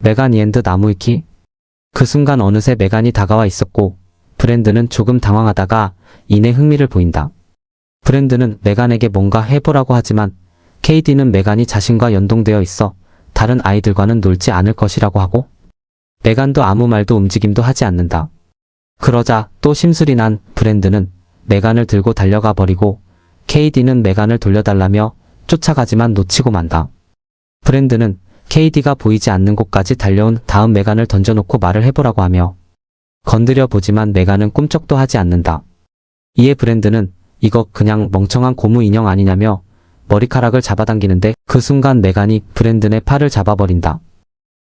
메간 이앤드 나무위키. 그 순간 어느새 메간이 다가와 있었고 브랜든은 조금 당황하다가 이내 흥미를 보인다. 브랜든은 메간에게 뭔가 해보라고 하지만 KD는 메간이 자신과 연동되어 있어 다른 아이들과는 놀지 않을 것이라고 하고 메간도 아무 말도 움직임도 하지 않는다. 그러자 또 심술이 난 브랜든은 메간을 들고 달려가 버리고 KD는 메간을 돌려달라며 쫓아가지만 놓치고 만다. 브랜든은 KD가 보이지 않는 곳까지 달려온 다음 메간을 던져놓고 말을 해보라고 하며 건드려 보지만 메간은 꿈쩍도 하지 않는다. 이에 브랜든은 이거 그냥 멍청한 고무 인형 아니냐며 머리카락을 잡아당기는데 그 순간 메간이 브랜든의 팔을 잡아버린다.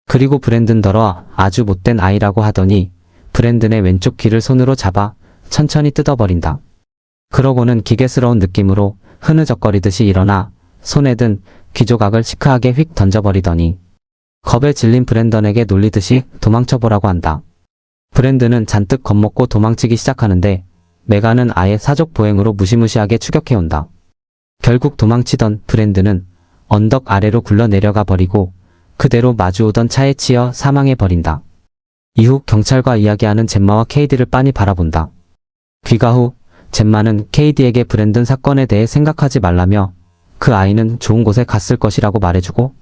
그리고 브랜든더러 아주 못된 아이라고 하더니 브랜든의 왼쪽 귀를 손으로 잡아 천천히 뜯어버린다. 그러고는 기괴스러운 느낌으로 흐느적거리듯이 일어나 손에 든 귀조각을 시크하게 휙 던져버리더니 겁에 질린 브랜던에게 놀리듯이 도망쳐보라고 한다. 브랜든은 잔뜩 겁먹고 도망치기 시작하는데 메간은 아예 사족 보행으로 무시무시하게 추격해온다. 결국 도망치던 브랜든은 언덕 아래로 굴러 내려가 버리고 그대로 마주오던 차에 치여 사망해버린다. 이후 경찰과 이야기하는 젬마와 KD를 빤히 바라본다. 귀가 후 젬마는 KD에게 브랜든 사건에 대해 생각하지 말라며 그 아이는 좋은 곳에 갔을 것이라고 말해주고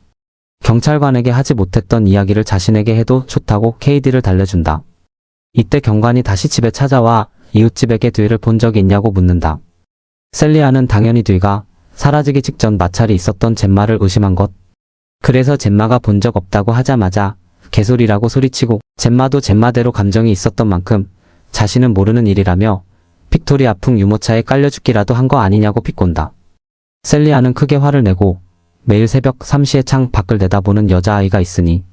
경찰관에게 하지 못했던 이야기를 자신에게 해도 좋다고 KD를 달래준다. 이때 경관이 다시 집에 찾아와 이웃집에게 뒤를 본 적이 있냐고 묻는다. 셀리아는 당연히 뒤가 사라지기 직전 마찰이 있었던 젬마를 의심한 것. 그래서 젬마가 본 적 없다고 하자마자 개소리라고 소리치고 젬마도 젬마대로 감정이 있었던 만큼 자신은 모르는 일이라며 빅토리아 풍 유모차에 깔려 죽기라도 한 거 아니냐고 비꼰다. 셀리아는 크게 화를 내고 매일 새벽 3시에 창 밖을 내다보는 여자아이가 있으니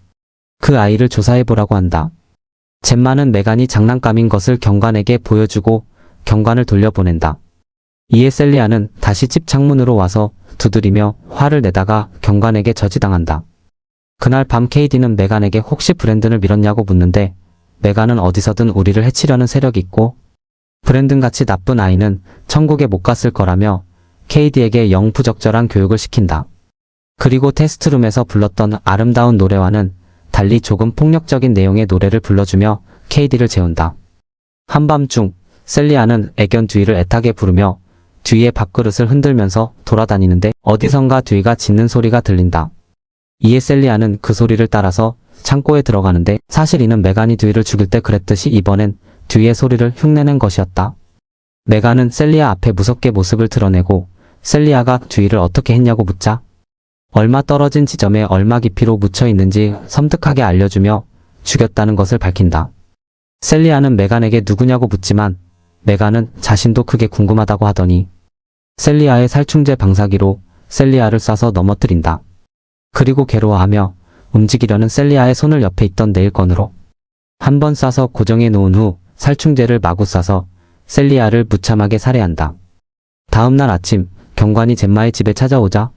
그 아이를 조사해보라고 한다. 젬마는 메간이 장난감인 것을 경관에게 보여주고 경관을 돌려보낸다. 이에 셀리아는 다시 집 창문으로 와서 두드리며 화를 내다가 경관에게 저지당한다. 그날 밤 KD는 메간에게 혹시 브랜든을 밀었냐고 묻는데 메간은 어디서든 우리를 해치려는 세력이 있고 브랜든같이 나쁜 아이는 천국에 못 갔을 거라며 KD에게 영부적절한 교육을 시킨다. 그리고 테스트룸에서 불렀던 아름다운 노래와는 달리 조금 폭력적인 내용의 노래를 불러주며 KD를 재운다. 한밤중 셀리아는 애견 듀이를 애타게 부르며 듀이의 밥그릇을 흔들면서 돌아다니는데 어디선가 듀이가 짖는 소리가 들린다. 이에 셀리아는 그 소리를 따라서 창고에 들어가는데 사실 이는 메간이 듀이를 죽일 때 그랬듯이 이번엔 듀이의 소리를 흉내낸 것이었다. 메간은 셀리아 앞에 무섭게 모습을 드러내고 셀리아가 듀이를 어떻게 했냐고 묻자 얼마 떨어진 지점에 얼마 깊이로 묻혀 있는지 섬뜩하게 알려주며 죽였다는 것을 밝힌다. 셀리아는 메간에게 누구냐고 묻지만 메간은 자신도 크게 궁금하다고 하더니 셀리아의 살충제 방사기로 셀리아를 쏴서 넘어뜨린다. 그리고 괴로워하며 움직이려는 셀리아의 손을 옆에 있던 네일건으로 한 번 쏴서 고정해 놓은 후 살충제를 마구 쏴서 셀리아를 무참하게 살해한다. 다음날 아침 경관이 젬마의 집에 찾아오자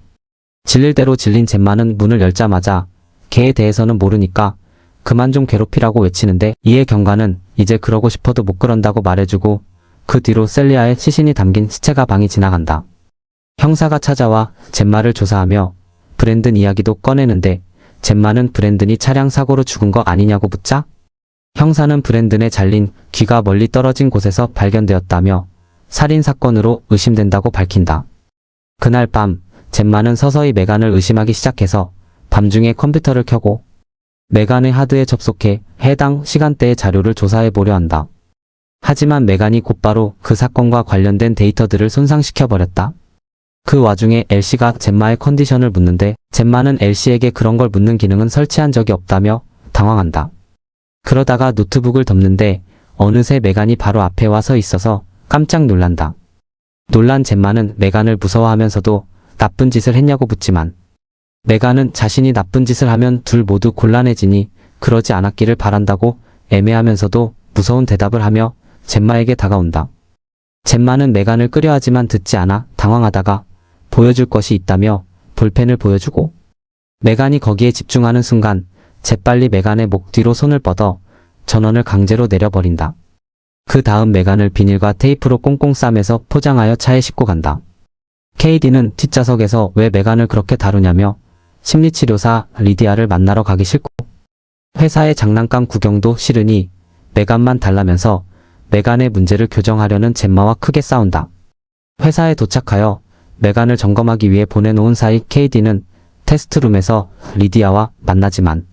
질릴 대로 질린 젬마는 문을 열자마자 걔에 대해서는 모르니까 그만 좀 괴롭히라고 외치는데 이에 경관은 이제 그러고 싶어도 못 그런다고 말해주고 그 뒤로 셀리아의 시신이 담긴 시체가 방이 지나간다. 형사가 찾아와 젬마를 조사하며 브랜든 이야기도 꺼내는데 젬마는 브랜든이 차량 사고로 죽은 거 아니냐고 묻자 형사는 브랜든의 잘린 귀가 멀리 떨어진 곳에서 발견되었다며 살인사건으로 의심된다고 밝힌다. 그날 밤 젬마는 서서히 메간을 의심하기 시작해서 밤중에 컴퓨터를 켜고 메간의 하드에 접속해 해당 시간대의 자료를 조사해보려 한다. 하지만 메간이 곧바로 그 사건과 관련된 데이터들을 손상시켜버렸다. 그 와중에 엘씨가 젬마의 컨디션을 묻는데 젬마는 엘씨에게 그런 걸 묻는 기능은 설치한 적이 없다며 당황한다. 그러다가 노트북을 덮는데 어느새 메간이 바로 앞에 와 서 있어서 깜짝 놀란다. 놀란 젬마는 메간을 무서워하면서도 나쁜 짓을 했냐고 묻지만 메간은 자신이 나쁜 짓을 하면 둘 모두 곤란해지니 그러지 않았기를 바란다고 애매하면서도 무서운 대답을 하며 젬마에게 다가온다. 젬마는 메간을 끄려하지만 듣지 않아 당황하다가 보여줄 것이 있다며 볼펜을 보여주고 메간이 거기에 집중하는 순간 재빨리 메간의 목 뒤로 손을 뻗어 전원을 강제로 내려버린다. 그 다음 메간을 비닐과 테이프로 꽁꽁 싸매서 포장하여 차에 싣고 간다. KD는 뒷좌석에서 왜 메간을 그렇게 다루냐며 심리치료사 리디아를 만나러 가기 싫고 회사의 장난감 구경도 싫으니 메간만 달라면서 메간의 문제를 교정하려는 젬마와 크게 싸운다. 회사에 도착하여 메간을 점검하기 위해 보내놓은 사이 KD는 테스트룸에서 리디아와 만나지만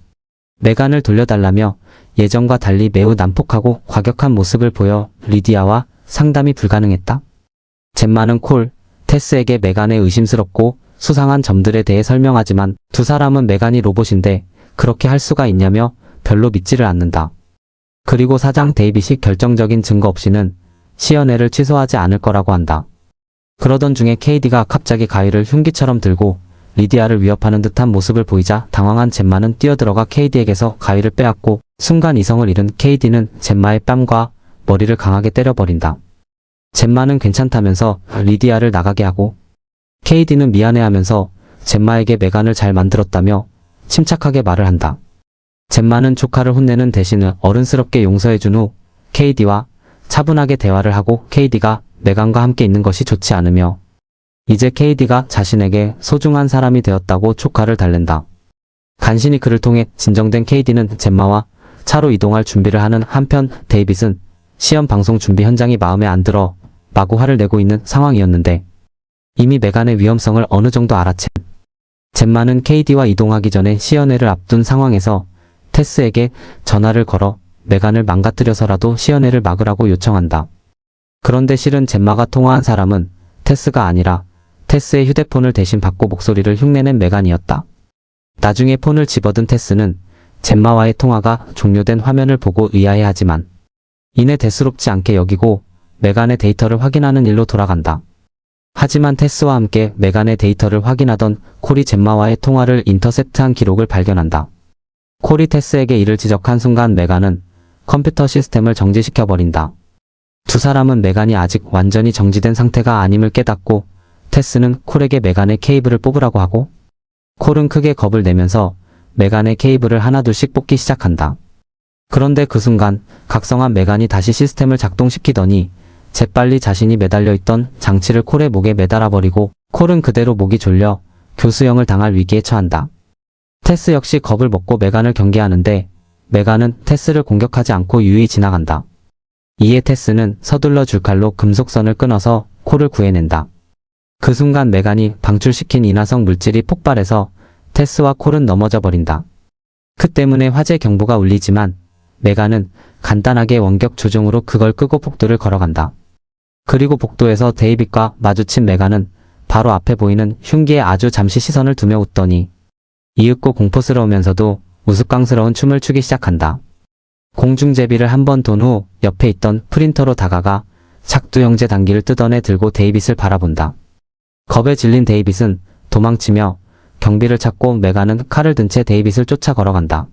메간을 돌려달라며 예전과 달리 매우 난폭하고 과격한 모습을 보여 리디아와 상담이 불가능했다. 젬마는 콜, 테스에게 메간의 의심스럽고 수상한 점들에 대해 설명하지만 두 사람은 메간이 로봇인데 그렇게 할 수가 있냐며 별로 믿지를 않는다. 그리고 사장 데이빗이 결정적인 증거 없이는 시연회를 취소하지 않을 거라고 한다. 그러던 중에 KD가 갑자기 가위를 흉기처럼 들고 리디아를 위협하는 듯한 모습을 보이자 당황한 젬마는 뛰어들어가 KD에게서 가위를 빼앗고 순간 이성을 잃은 KD는 젬마의 뺨과 머리를 강하게 때려버린다. 젬마는 괜찮다면서 리디아를 나가게 하고 KD는 미안해하면서 젬마에게 메간을 잘 만들었다며 침착하게 말을 한다. 젬마는 조카를 혼내는 대신 어른스럽게 용서해준 후 KD와 차분하게 대화를 하고 KD가 메간과 함께 있는 것이 좋지 않으며 이제 KD가 자신에게 소중한 사람이 되었다고 조카를 달랜다. 간신히 그를 통해 진정된 KD는 젬마와 차로 이동할 준비를 하는 한편 데이빗은 시험 방송 준비 현장이 마음에 안 들어 마구 화를 내고 있는 상황이었는데 이미 메간의 위험성을 어느 정도 알아챈 젬마는 KD와 이동하기 전에 시연회를 앞둔 상황에서 테스에게 전화를 걸어 메간을 망가뜨려서라도 시연회를 막으라고 요청한다. 그런데 실은 젬마가 통화한 사람은 테스가 아니라 테스의 휴대폰을 대신 받고 목소리를 흉내낸 메간이었다. 나중에 폰을 집어든 테스는 젬마와의 통화가 종료된 화면을 보고 의아해하지만 이내 대수롭지 않게 여기고 메간의 데이터를 확인하는 일로 돌아간다. 하지만 테스와 함께 메간의 데이터를 확인하던 콜이 젬마와의 통화를 인터셉트한 기록을 발견한다. 콜이 테스에게 이를 지적한 순간 메간은 컴퓨터 시스템을 정지시켜버린다. 두 사람은 메간이 아직 완전히 정지된 상태가 아님을 깨닫고 테스는 콜에게 메간의 케이블을 뽑으라고 하고 콜은 크게 겁을 내면서 메간의 케이블을 하나둘씩 뽑기 시작한다. 그런데 그 순간 각성한 메간이 다시 시스템을 작동시키더니 재빨리 자신이 매달려 있던 장치를 콜의 목에 매달아버리고 콜은 그대로 목이 졸려 교수형을 당할 위기에 처한다. 테스 역시 겁을 먹고 메간을 경계하는데 메간은 테스를 공격하지 않고 유유히 지나간다. 이에 테스는 서둘러 줄칼로 금속선을 끊어서 콜을 구해낸다. 그 순간 메간이 방출시킨 인화성 물질이 폭발해서 테스와 콜은 넘어져 버린다. 그 때문에 화재 경보가 울리지만 메간은 간단하게 원격 조종으로 그걸 끄고 복도를 걸어간다. 그리고 복도에서 데이빗과 마주친 메간은 바로 앞에 보이는 흉기에 아주 잠시 시선을 두며 웃더니 이윽고 공포스러우면서도 우스꽝스러운 춤을 추기 시작한다. 공중제비를 한 번 돈 후 옆에 있던 프린터로 다가가 작두 형제 단기를 뜯어내 들고 데이빗을 바라본다. 겁에 질린 데이빗은 도망치며 경비를 찾고 메간은 칼을 든 채 데이빗을 쫓아 걸어간다.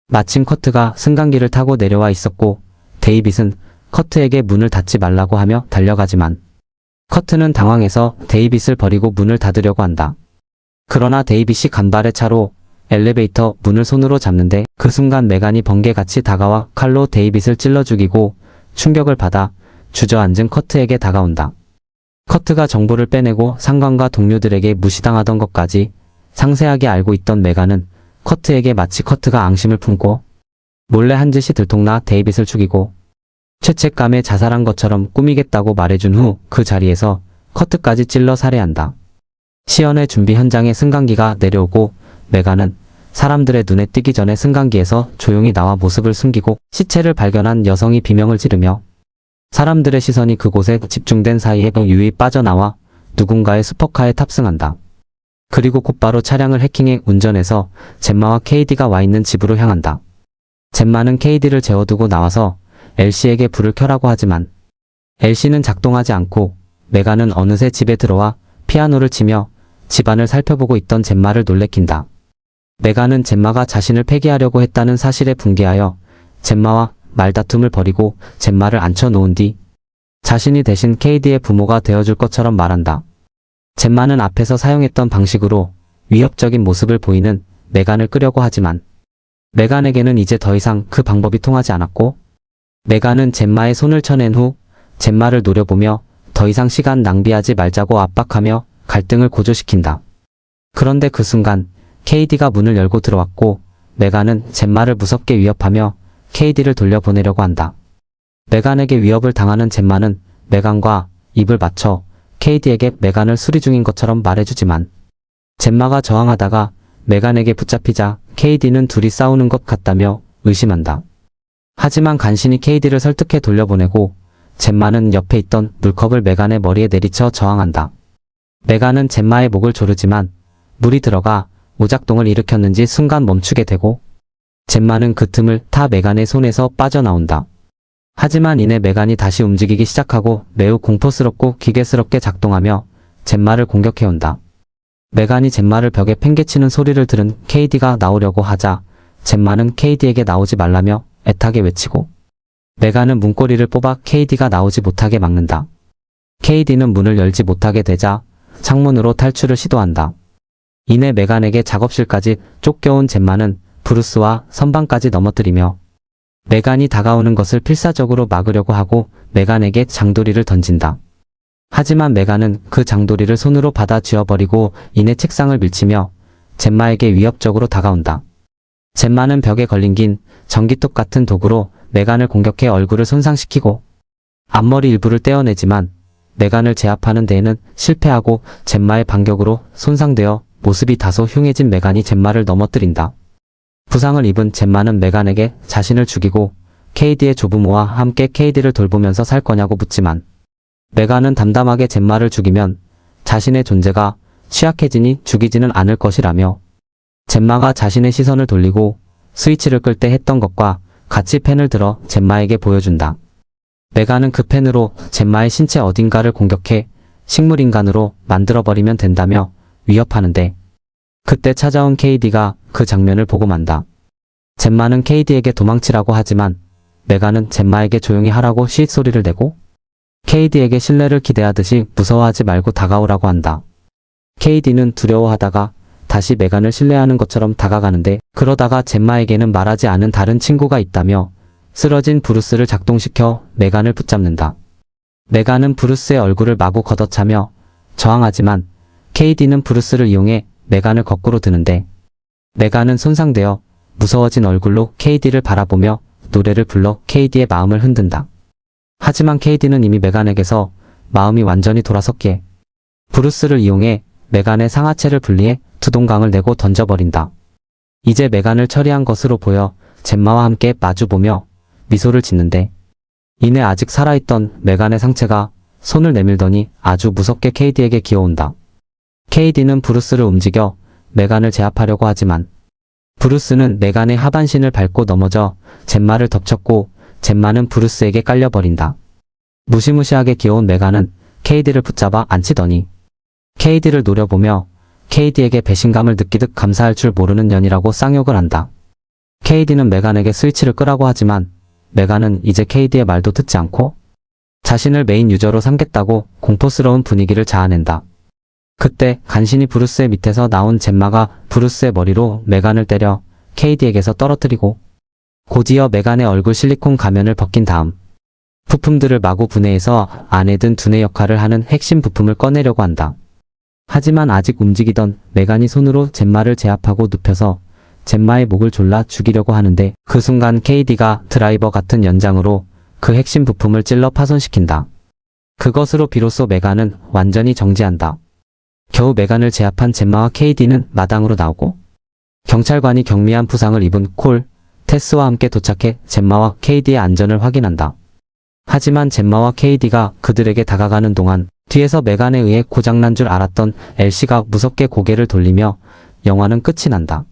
마침 커트가 승강기를 타고 내려와 있었고 데이빗은 커트에게 문을 닫지 말라고 하며 달려가지만 커트는 당황해서 데이빗을 버리고 문을 닫으려고 한다. 그러나 데이빗이 간발의 차로 엘리베이터 문을 손으로 잡는데 그 순간 메간이 번개같이 다가와 칼로 데이빗을 찔러 죽이고 충격을 받아 주저앉은 커트에게 다가온다. 커트가 정보를 빼내고 상관과 동료들에게 무시당하던 것까지 상세하게 알고 있던 메간은 커트에게 마치 커트가 앙심을 품고 몰래 한 짓이 들통나 데이빗을 죽이고 죄책감에 자살한 것처럼 꾸미겠다고 말해준 후 그 자리에서 커트까지 찔러 살해한다. 시연회 준비 현장에 승강기가 내려오고 메간은 사람들의 눈에 띄기 전에 승강기에서 조용히 나와 모습을 숨기고 시체를 발견한 여성이 비명을 지르며 사람들의 시선이 그곳에 집중된 사이에 유유히 빠져나와 누군가의 슈퍼카에 탑승한다. 그리고 곧바로 차량을 해킹해 운전해서 젬마와 KD가 와 있는 집으로 향한다. 젬마는 KD를 재워두고 나와서 엘씨에게 불을 켜라고 하지만 엘씨는 작동하지 않고 메간은 어느새 집에 들어와 피아노를 치며 집안을 살펴보고 있던 젬마를 놀래킨다. 메간은 젬마가 자신을 폐기하려고 했다는 사실에 분개하여 젬마와 말다툼을 벌이고 젬마를 앉혀놓은 뒤 자신이 대신 KD의 부모가 되어줄 것처럼 말한다. 젬마는 앞에서 사용했던 방식으로 위협적인 모습을 보이는 메간을 끄려고 하지만 메간에게는 이제 더 이상 그 방법이 통하지 않았고 메간은 젬마의 손을 쳐낸 후 젬마를 노려보며 더 이상 시간 낭비하지 말자고 압박하며 갈등을 고조시킨다. 그런데 그 순간 KD가 문을 열고 들어왔고 메간은 젬마를 무섭게 위협하며 KD를 돌려보내려고 한다. 메간에게 위협을 당하는 젬마는 메간과 입을 맞춰 KD에게 메간을 수리 중인 것처럼 말해주지만 젬마가 저항하다가 메간에게 붙잡히자 KD는 둘이 싸우는 것 같다며 의심한다. 하지만 간신히 KD를 설득해 돌려보내고 젬마는 옆에 있던 물컵을 메간의 머리에 내리쳐 저항한다. 메간은 젬마의 목을 조르지만 물이 들어가 오작동을 일으켰는지 순간 멈추게 되고 젬마는 그 틈을 타 메간의 손에서 빠져나온다. 하지만 이내 메간이 다시 움직이기 시작하고 매우 공포스럽고 기괴스럽게 작동하며 젬마를 공격해온다. 메간이 젬마를 벽에 팽개치는 소리를 들은 KD가 나오려고 하자 젬마는 KD에게 나오지 말라며 애타게 외치고 메간은 문고리를 뽑아 KD가 나오지 못하게 막는다. KD는 문을 열지 못하게 되자 창문으로 탈출을 시도한다. 이내 메간에게 작업실까지 쫓겨온 젬마는 브루스와 선반까지 넘어뜨리며 메간이 다가오는 것을 필사적으로 막으려고 하고 메간에게 장도리를 던진다. 하지만 메간은 그 장도리를 손으로 받아 쥐어버리고 이내 책상을 밀치며 젬마에게 위협적으로 다가온다. 젬마는 벽에 걸린 긴 전기톱 같은 도구로 메간을 공격해 얼굴을 손상시키고 앞머리 일부를 떼어내지만 메간을 제압하는 데에는 실패하고 젬마의 반격으로 손상되어 모습이 다소 흉해진 메간이 젬마를 넘어뜨린다. 부상을 입은 젬마는 메간에게 자신을 죽이고 KD의 조부모와 함께 KD를 돌보면서 살 거냐고 묻지만 메간은 담담하게 젬마를 죽이면 자신의 존재가 취약해지니 죽이지는 않을 것이라며 젬마가 자신의 시선을 돌리고 스위치를 끌 때 했던 것과 같이 펜을 들어 젬마에게 보여준다. 메간은 그 펜으로 젬마의 신체 어딘가를 공격해 식물인간으로 만들어버리면 된다며 위협하는데 그때 찾아온 KD가 그 장면을 보고 만다. 젬마는 KD에게 도망치라고 하지만 메간은 젬마에게 조용히 하라고 시소리를 내고 KD에게 신뢰를 기대하듯이 무서워하지 말고 다가오라고 한다. KD는 두려워하다가 다시 메간을 신뢰하는 것처럼 다가가는데 그러다가 젬마에게는 말하지 않은 다른 친구가 있다며 쓰러진 브루스를 작동시켜 메간을 붙잡는다. 메간은 브루스의 얼굴을 마구 걷어차며 저항하지만 KD는 브루스를 이용해 메간을 거꾸로 드는데 메간은 손상되어 무서워진 얼굴로 KD를 바라보며 노래를 불러 KD의 마음을 흔든다. 하지만 KD는 이미 메간에게서 마음이 완전히 돌아섰기에 브루스를 이용해 메간의 상하체를 분리해 두동강을 내고 던져버린다. 이제 메간을 처리한 것으로 보여 젬마와 함께 마주보며 미소를 짓는데 이내 아직 살아있던 메간의 상체가 손을 내밀더니 아주 무섭게 KD에게 기어온다. KD는 브루스를 움직여 메간을 제압하려고 하지만 브루스는 메간의 하반신을 밟고 넘어져 젬마를 덮쳤고 젬마는 브루스에게 깔려버린다. 무시무시하게 귀여운 메간은 KD를 붙잡아 앉히더니 KD를 노려보며 KD에게 배신감을 느끼듯 감사할 줄 모르는 년이라고 쌍욕을 한다. KD는 메간에게 스위치를 끄라고 하지만 메간은 이제 KD의 말도 듣지 않고 자신을 메인 유저로 삼겠다고 공포스러운 분위기를 자아낸다. 그때 간신히 브루스의 밑에서 나온 젬마가 브루스의 머리로 메간을 때려 KD에게서 떨어뜨리고 곧이어 메간의 얼굴 실리콘 가면을 벗긴 다음 부품들을 마구 분해해서 안에 든 두뇌 역할을 하는 핵심 부품을 꺼내려고 한다. 하지만 아직 움직이던 메간이 손으로 젬마를 제압하고 눕혀서 젬마의 목을 졸라 죽이려고 하는데 그 순간 KD가 드라이버 같은 연장으로 그 핵심 부품을 찔러 파손시킨다. 그것으로 비로소 메간은 완전히 정지한다. 겨우 메간을 제압한 젬마와 KD는 마당으로 나오고 경찰관이 경미한 부상을 입은 콜, 테스와 함께 도착해 젬마와 KD의 안전을 확인한다. 하지만 젬마와 KD가 그들에게 다가가는 동안 뒤에서 메간에 의해 고장난 줄 알았던 엘시가 무섭게 고개를 돌리며 영화는 끝이 난다.